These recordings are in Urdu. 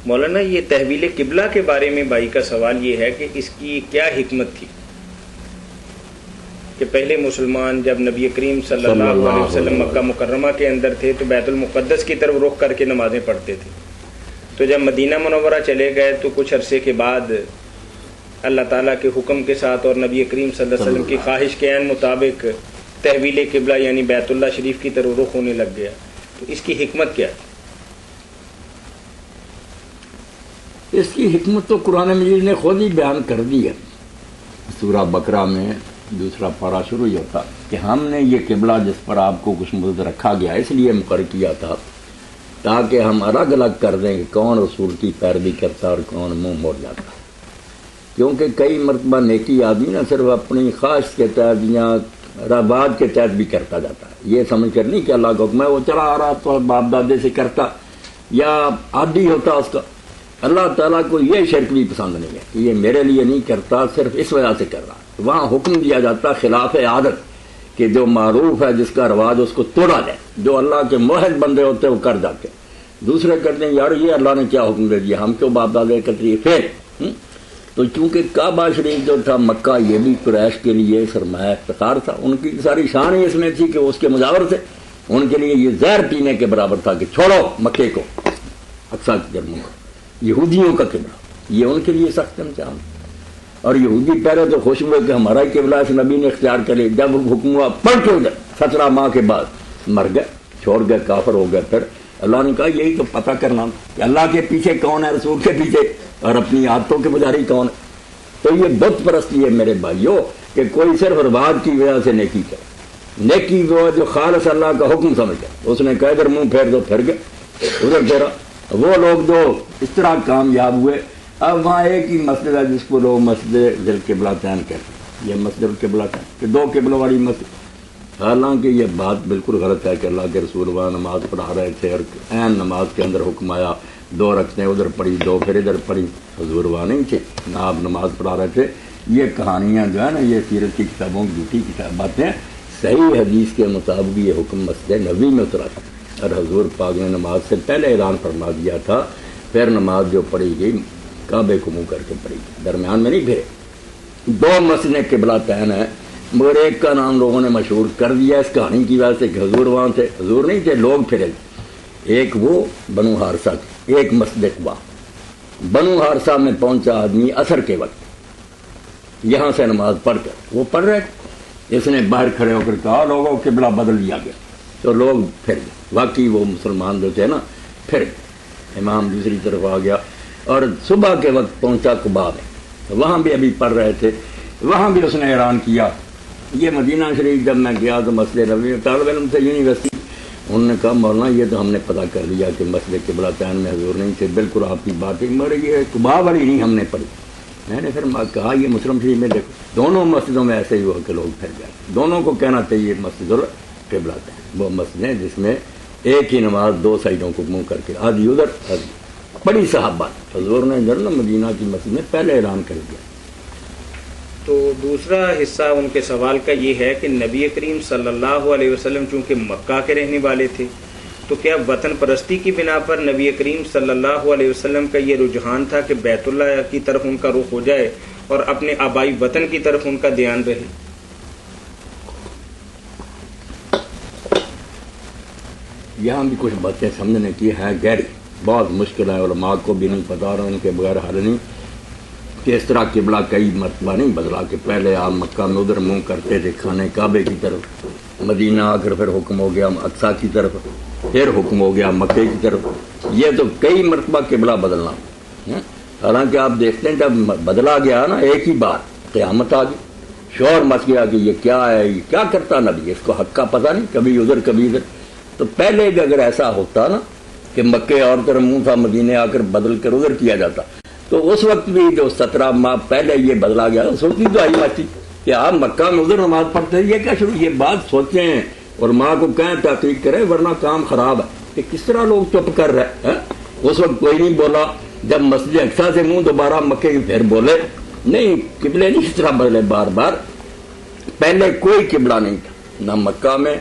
مولانا یہ تحویل قبلہ کے بارے میں بھائی کا سوال یہ ہے کہ اس کی کیا حکمت تھی کہ پہلے مسلمان جب نبی کریم صلی اللہ علیہ وسلم مکہ مکرمہ کے اندر تھے تو بیت المقدس کی طرف رخ کر کے نمازیں پڑھتے تھے، تو جب مدینہ منورہ چلے گئے تو کچھ عرصے کے بعد اللہ تعالیٰ کے حکم کے ساتھ اور نبی کریم صلی اللہ علیہ وسلم کی خواہش کے عین مطابق تحویل قبلہ یعنی بیت اللہ شریف کی طرف رخ ہونے لگ گیا، تو اس کی حکمت کیا ہے؟ اس کی حکمت تو قرآن مجید نے خود ہی بیان کر دی ہے۔ سورہ بقرہ میں دوسرا پارہ شروع ہی ہوتا کہ ہم نے یہ قبلہ جس پر آپ کو کچھ مدت رکھا گیا اس لیے مقرر کیا تھا تاکہ ہم الگ الگ کر دیں کہ کون رسول کی پیروی کرتا اور کون منہ موڑ جاتا، کیونکہ کئی مرتبہ نیکی آدمی نہ صرف اپنی خواہش کے تحت یا رواج کے تحت بھی کرتا جاتا ہے، یہ سمجھ کر نہیں کہ اللہ کا حکم ہے وہ چلا آ رہا تو باپ دادے سے کرتا یا عادی ہوتا اس کا۔ اللہ تعالیٰ کو یہ شرک بھی پسند نہیں ہے کہ یہ میرے لیے نہیں کرتا، صرف اس وجہ سے کر رہا۔ وہاں حکم دیا جاتا خلاف عادت کہ جو معروف ہے جس کا رواج اس کو توڑا جائے، جو اللہ کے موحد بندے ہوتے ہیں وہ کر جاتے ہیں، دوسرے کرتے ہیں یار یہ اللہ نے کیا حکم دے دیا ہم کیوں باپ دادے کرتے پھر۔ تو چونکہ کعبہ شریف جو تھا مکہ یہ بھی قریش کے لیے سرمایہ افتخار تھا، ان کی ساری شان ہی اس میں تھی کہ اس کے مجاور تھے، ان کے لیے یہ زہر پینے کے برابر تھا کہ چھوڑو مکے کو، اقصی کی گرموں کو، یہودیوں کا قبلہ یہ ان کے لیے سخت امتحان۔ اور یہودی پہلے تو خوش ہوئے کہ ہمارا قبلہ اس نبی نے اختیار کر لیا، جب حکم ہوا پلٹ ہو گئے، 17 ماہ کے بعد مر گئے، چھوڑ گئے، کافر ہو گئے۔ پھر اللہ نے کہا یہی تو پتہ کرنا کہ اللہ کے پیچھے کون ہے، رسول کے پیچھے، اور اپنی عادتوں کے پجاری کون ہے۔ تو یہ بت پرستی ہے میرے بھائیوں کہ کوئی صرف رواج کی وجہ سے نیکی کرے، نیکی وہ جو خالص اللہ کا حکم سمجھ گئے، اس نے کہا ادھر منہ پھیر دو، پھر گئے ادھر پھیرا۔ وہ لوگ جو اس طرح کامیاب ہوئے، اب وہاں ایک ہی مسجد ہے جس کو لوگ مسجد ذی القبلتین کہتے ہیں، یہ مسجد القبلتین کہ دو قبلوں والی مسجد، حالانکہ یہ بات بالکل غلط ہے کہ اللہ کے رسول وہاں نماز پڑھا رہے تھے اور عین نماز کے اندر حکم آیا 2 رکعتیں ادھر پڑھی 2 پھر ادھر پڑھی، حضور وہاں نہیں تھے نہ آپ نماز پڑھا رہے تھے۔ یہ کہانیاں جو ہے نا یہ سیرت کی کتابوں کی جھوٹی باتیں، صحیح حدیث کے مطابق یہ حکم مسجد نبوی میں اترا تھا اور حضور پاک نے نماز سے پہلے اعلان فرما دیا تھا، پھر نماز جو پڑھی گئی کعبے کو منہ کر کے پڑھی گئی، درمیان میں نہیں پھرے۔ 2 مسجدیں قبلتین ہیں مگر ایک کا نام لوگوں نے مشہور کر دیا اس کہانی کی وجہ سے کہ حضور وہاں تھے، حضور نہیں تھے، لوگ پھرے، ایک وہ بنو حارثہ تھے، ایک مسجد قباء۔ بنو حارثہ میں پہنچا آدمی عصر کے وقت، یہاں سے نماز پڑھ کر وہ پڑھ رہے، اس نے باہر کھڑے ہو کر کہا لوگوں قبلہ بدل لیا گیا، تو لوگ پھر گئے، واقعی وہ مسلمان جو تھے نا پھر امام دوسری طرف آ گیا اور صبح کے وقت پہنچا قباء میں، وہاں بھی ابھی پڑھ رہے تھے، وہاں بھی اس نے اعلان کیا۔ یہ مدینہ شریف جب میں گیا تو مسجد نبوی طالب علم سے یونیورسٹی، انہوں نے کہا مولانا یہ تو ہم نے پتہ کر لیا کہ مسجد قبلتین میں حضور نہیں تھے، بالکل آپ کی بات ہے مگر یہ قباء والی نہیں ہم نے پڑھی۔ میں نے پھر کہا یہ مسلم شریف میں دیکھو دونوں مسجدوں میں ایسے ہی ہوا کہ لوگ پھر گئے، دونوں کو کہنا چاہیے مسجد القبلتین، وہ مسجدیں جس میں ایک ہی نماز 2 سائڈوں کو منہ کر کے آدھی ادھر آدھی، بڑی صحابہ حضور نے ادھر نا مدینہ کی مسجد میں پہلے اعلان کر دیا۔ تو دوسرا حصہ ان کے سوال کا یہ ہے کہ نبی کریم صلی اللہ علیہ وسلم چونکہ مکہ کے رہنے والے تھے تو کیا وطن پرستی کی بنا پر نبی کریم صلی اللہ علیہ وسلم کا یہ رجحان تھا کہ بیت اللہ کی طرف ان کا رخ ہو جائے اور اپنے آبائی وطن کی طرف ان کا دھیان رہے؟ یہاں بھی کچھ باتیں سمجھنے کی ہے گہری، بہت مشکل ہے، علماء کو بھی نہیں پتا اور ان کے بغیر حل نہیں کہ اس طرح قبلہ کئی مرتبہ نہیں بدلا کہ پہلے آپ مکہ میں ادھر منہ کرتے تھے کھانے کعبے کی طرف، مدینہ آ کر پھر حکم ہو گیا اقصیٰ کی طرف، پھر حکم ہو گیا مکے کی طرف، یہ تو کئی مرتبہ قبلہ بدلنا۔ حالانکہ آپ دیکھتے ہیں جب بدلا گیا نا ایک ہی بار قیامت آ گئی، شور مچ گیا کہ یہ کیا ہے، یہ کیا کرتا نبی، اس کو حق کا پتہ نہیں، کبھی ادھر کبھی ادھر۔ تو پہلے بھی اگر ایسا ہوتا نا کہ مکے اور طرف منہ تھا مدینے آ کر بدل کر ادھر کیا جاتا تو اس وقت بھی جو 17 ماہ پہلے یہ بدلا گیا اس وقت بھی تو آئی مچی کہ آپ مکہ میں ادھر نماز پڑھتے ہیں، یہ کیا شروع، یہ بات سوچیں اور ماں کو کہیں تحقیق کرے ورنہ کام خراب ہے کہ کس طرح لوگ چپ کر رہے ہیں۔ اس وقت کوئی نہیں بولا، جب مسجد اقصیٰ سے منہ دوبارہ مکے کی پھر بولے نہیں، قبلے نہیں اس طرح بدلے بار بار، پہلے کوئی قبلہ نہیں تھا نہ مکہ میں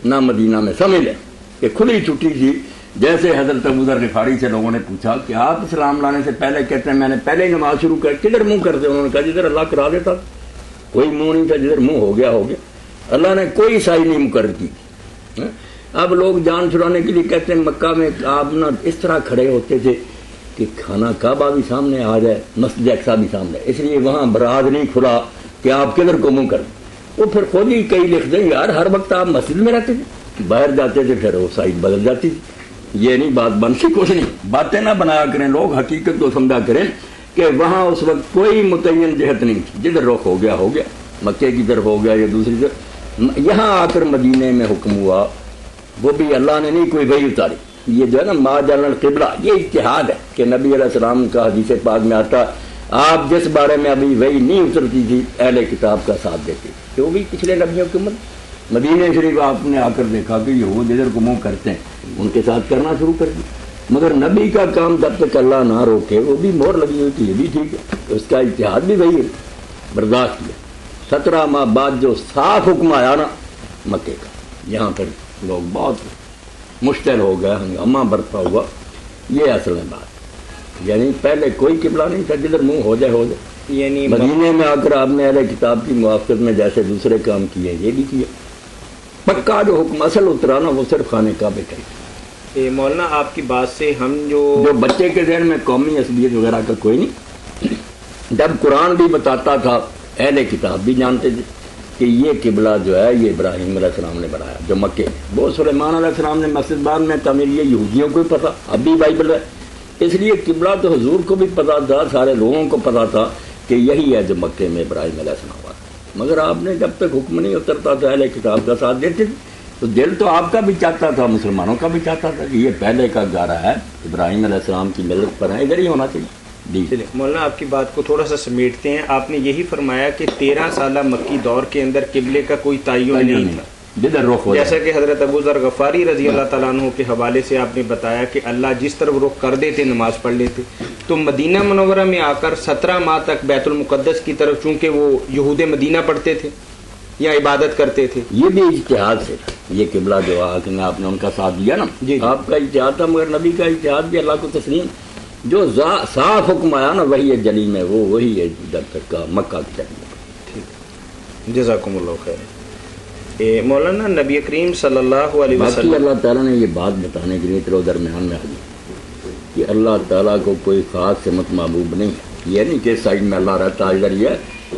نہ مدینہ میں، سمجھ لیں کہ کھلی چھٹی تھی، جیسے حضرت ابو ذر غفاری سے لوگوں نے پوچھا کہ آپ اسلام لانے سے پہلے کہتے ہیں میں نے پہلے ہی نماز شروع کر کدھر منہ کرتے؟ انہوں نے کہا جدھر اللہ کرا دیتا، کوئی منہ نہیں تھا، جدھر منہ ہو گیا ہو گیا، اللہ نے کوئی سائی نہیں مقرر کی۔ اب لوگ جان چھڑانے کے لیے کہتے ہیں مکہ میں آپ نا اس طرح کھڑے ہوتے تھے کہ خانہ کعبہ بھی سامنے آ جائے، مسجد اقصیٰ بھی سامنے، اس لیے وہاں براز نہیں کھلا کہ آپ کدھر کو منہ کر۔ وہ پھر خود ہی کئی لکھ دیں یار ہر وقت آپ مسجد میں رہتے تھے، باہر جاتے تھے پھر وہ سائڈ بدل جاتی تھی۔ یہ نہیں بات بنتی، کچھ نہیں، باتیں نہ بنایا کریں، لوگ حقیقت کو سمجھا کریں کہ وہاں اس وقت کوئی متعین جہت نہیں تھی، جدھر رخ ہو گیا ہو گیا، مکے کی طرف ہو گیا یا دوسری طرف۔ یہاں آ کر مدینے میں حکم ہوا، وہ بھی اللہ نے نہیں کوئی وحی اتاری۔ یہ جو ہے نا ما جعل القبلہ، یہ اجتہاد ہے کہ نبی علیہ السلام کا حدیث پاک میں آتا آپ جس بارے میں ابھی وحی نہیں اترتی تھی اہل کتاب کا ساتھ دیتے تھے، وہ بھی پچھلے نبیوں کی امت۔ مدینہ شریف آپ نے آ کر دیکھا کہ یہود ادھر کو منہ کرتے ہیں، ان کے ساتھ کرنا شروع کر دیا، مگر نبی کا کام جب تک اللہ نہ روکے وہ بھی مہر لگی ہوئی تھی، یہ بھی ٹھیک ہے، اس کا اجتہاد بھی وہی ہے، برداشت کیا۔ 17 ماہ بعد جو صاف حکم آیا نا مکے کا، یہاں پر لوگ بہت مشتعل ہو گئے، ہنگامہ برپا ہوا۔ یہ اصل میں بات، یعنی پہلے کوئی قبلہ نہیں تھا، جدھر منہ ہو جائے ہو جائے۔ یعنی مدینے میں آ کر آپ نے اہل کتاب کی موافقت میں جیسے دوسرے کام کیے یہ بھی کیا، پکا جو حکم اصل اترا نا وہ صرف خانے کعبے کا ہی۔ مولانا آپ کی بات سے ہم جو بچے کے ذہن میں قومی عصبیت وغیرہ کا کوئی نہیں، جب قرآن بھی بتاتا تھا اہل کتاب بھی جانتے تھے کہ یہ قبلہ جو ہے یہ ابراہیم علیہ السلام نے بنایا جو مکے، وہ سلیمان علیہ السلام نے مسجد بعد میں تعمیر، یہ یہودیوں کو بھی پتا، اب بھی بائبل ہے، اس لیے قبلہ تو حضور کو بھی پتا تھا، سارے لوگوں کو پتا تھا کہ یہی ہے جو مکے میں ابراہیم علیہ السلام ہوا۔ مگر آپ نے جب تک حکم نہیں اترتا تھا اہل کتاب کا ساتھ دیتے تھے، تو دل تو آپ کا بھی چاہتا تھا، مسلمانوں کا بھی چاہتا تھا کہ یہ پہلے کا گارا ہے، ابراہیم علیہ السلام کی ملت پر ہے، ادھر ہی ہونا چاہیے۔ چلیں مولانا آپ کی بات کو تھوڑا سا سمیٹتے ہیں، آپ نے یہی فرمایا کہ 13 سالہ مکی دور کے اندر قبلے کا کوئی تعین نہیں تھا، جدھر رخ ہو جیسا کہ حضرت ابو ذر غفاری رضی اللہ تعالیٰ عنہ کے حوالے سے آپ نے بتایا کہ اللہ جس طرف رخ کر دیتے نماز پڑھ لیتے، تو مدینہ منورہ میں آ کر 17 ماہ تک بیت المقدس کی طرف چونکہ وہ یہود مدینہ پڑھتے تھے یا عبادت کرتے تھے، یہ بھی اجتہاد سے تھا، یہ قبلہ جو آپ نے ان کا ساتھ دیا نا، آپ کا اجتہاد تھا، مگر نبی کا اجتہاد بھی اللہ کو تسلیم، جو صاف حکم آیا نا وہی ہے جلی میں، وہ وہی ہے جب تک کا مکہ کی جلی۔ جزاکم اللہ خیر۔ مولانا نبی کریم صلی اللہ علیہ وسلم، اللہ تعالیٰ نے یہ بات بتانے کے لیے تیرے درمیان میں آ گئی کہ اللہ تعالیٰ کو کوئی خاص سمت محبوب نہیں ہے، یہ نہیں کہ سائڈ میں اللہ رہتا ادھر ہی ہے،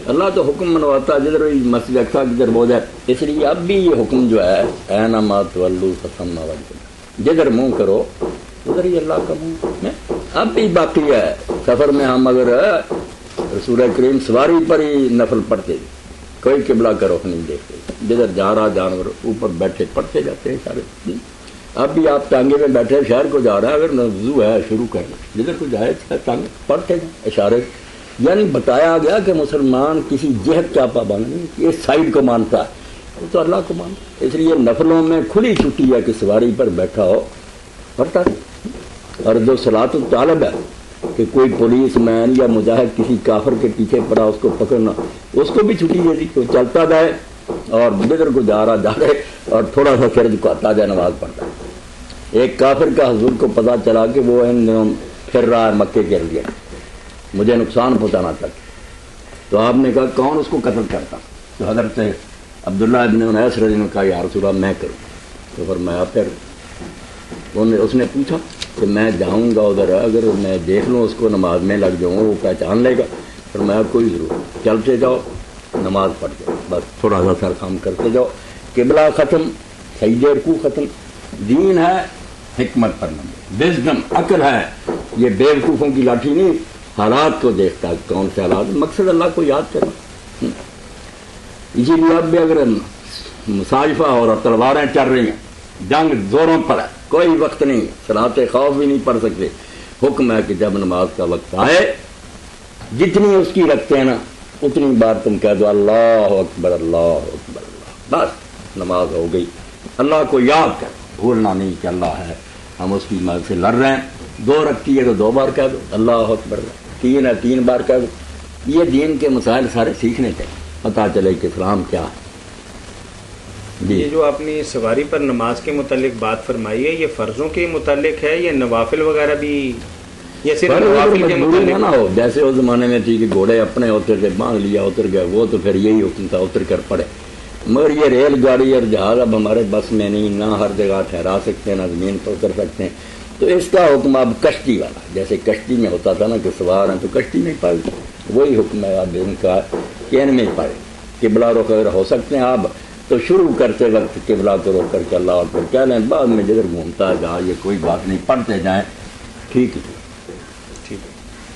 اللہ تو حکم منواتا جدھر مسجد اقصیٰ کدھر ہو جائے، اس لیے اب بھی یہ حکم جو ہے اینما تولوا فثم وجہ اللہ، جدھر منہ کرو ادھر ہی اللہ کا منہ ہے۔ اب بھی باقی ہے، سفر میں ہم اگر رسول کریم سواری پر ہی نفل پڑھتے تھے، کوئی قبلہ کا رخ نہیں دیکھتے، جدھر جا رہا جانور اوپر بیٹھے پڑھتے جاتے ہیں سارے۔ اب بھی آپ ٹانگے میں بیٹھے شہر کو جا رہا ہے، اگر وضو ہے شروع کرنا، جدھر کو جائے ٹانگے پڑھتے ہیں اشارے، یعنی بتایا گیا کہ مسلمان کسی جہت کا پابند نہیں، اس سائڈ کو مانتا ہے، وہ تو اللہ کو مانتا ہے، اس لیے نفلوں میں کھلی چھٹی ہے کہ سواری پر بیٹھا ہو پڑھتا ہے۔ اور جو صلاۃ الطالب ہے کہ کوئی پولیس مین یا مجاہد کسی کافر کے پیچھے پڑا اس کو پکڑنا، اس کو بھی چھٹی دے دی کہ وہ چلتا جائے اور جدھر کو جا رہا جا رہے اور تھوڑا سا فرض کو آتا جائے نماز پڑھتا ہے۔ ایک کافر کا حضور کو پتا چلا کہ وہ ان دنوں پھر رہا ہے مکے کے ارد گرد، مجھے نقصان پہنچانا تک، تو آپ نے کہا کون اس کو قتل کرتا؟ تو حضرت عبداللہ ابن انیس رضی اللہ عنہ نے کہا یا رسول اللہ میں کروں، تو فرمایا پھر اس نے پوچھا کہ میں جاؤں گا ادھر، اگر میں دیکھ لوں اس کو نماز میں لگ جاؤں وہ پہچان لے گا؟ فرمایا کوئی ضرور، چلتے جاؤ نماز پڑھ جاؤ، بس تھوڑا سا سر کام کرتے جاؤ، قبلہ ختم، سجدے رکوع ختم۔ دین ہے حکمت پر نمبر، وزڈم عقل ہے، یہ بے وقوفوں کی لاٹھی نہیں، حالات کو دیکھتا ہے کون سے حالات، مقصد اللہ کو یاد کرنا۔ اسی لیے اب بھی اگر مصائفہ اور تلواریں چل رہی ہیں، جنگ زوروں پر ہے، کوئی وقت نہیں، صلاۃ خوف بھی نہیں پڑھ سکتے، حکم ہے کہ جب نماز کا وقت آئے جتنی اس کی رکھتے ہیں نا اتنی بار تم کہہ دو اللہ اکبر اللہ اکبر اللہ، بس نماز ہو گئی۔ اللہ کو یاد کر، بھولنا نہیں کہ اللہ ہے، ہم اس کی مدد سے لڑ رہے ہیں، 2 رکھتی ہے تو 2 بار کہہ دو اللہ اکبر، 3 ہے 3 بار کہہ دو۔ یہ دین کے مسائل سارے سیکھنے چاہیے، پتہ چلے کہ اسلام کیا ہے۔ یہ جو آپ نے سواری پر نماز کے متعلق بات فرمائی ہے یہ فرضوں کے متعلق ہے یا نوافل وغیرہ بھی یا صرف نوافل کے متعلق نہ ہو؟ جیسے اس زمانے میں تھی کہ گھوڑے اپنے اتر کے باندھ لیا اتر گئے، وہ تو پھر یہی حکم تھا اتر کر پڑے، مگر یہ ریل گاڑی اور جہاز اب ہمارے بس میں نہیں، نہ ہر جگہ ٹھہرا سکتے ہیں نہ زمین پر اتر سکتے ہیں، تو اس کا حکم اب کشتی والا، جیسے کشتی میں ہوتا تھا نا کہ سوار ہیں تو کشتی میں پڑے، وہی حکم ہے اب ان کا کہ ان میں پڑے، قبلہ رخ اگر ہو سکتے ہیں آپ تو شروع کرتے وقت قبلہ کو روک کر کے اللہ اکبر کہہ لیں، بعد میں جدھر گھومتا ہے جہاں یہ کوئی بات نہیں، پڑھتے جائیں، ٹھیک ہے۔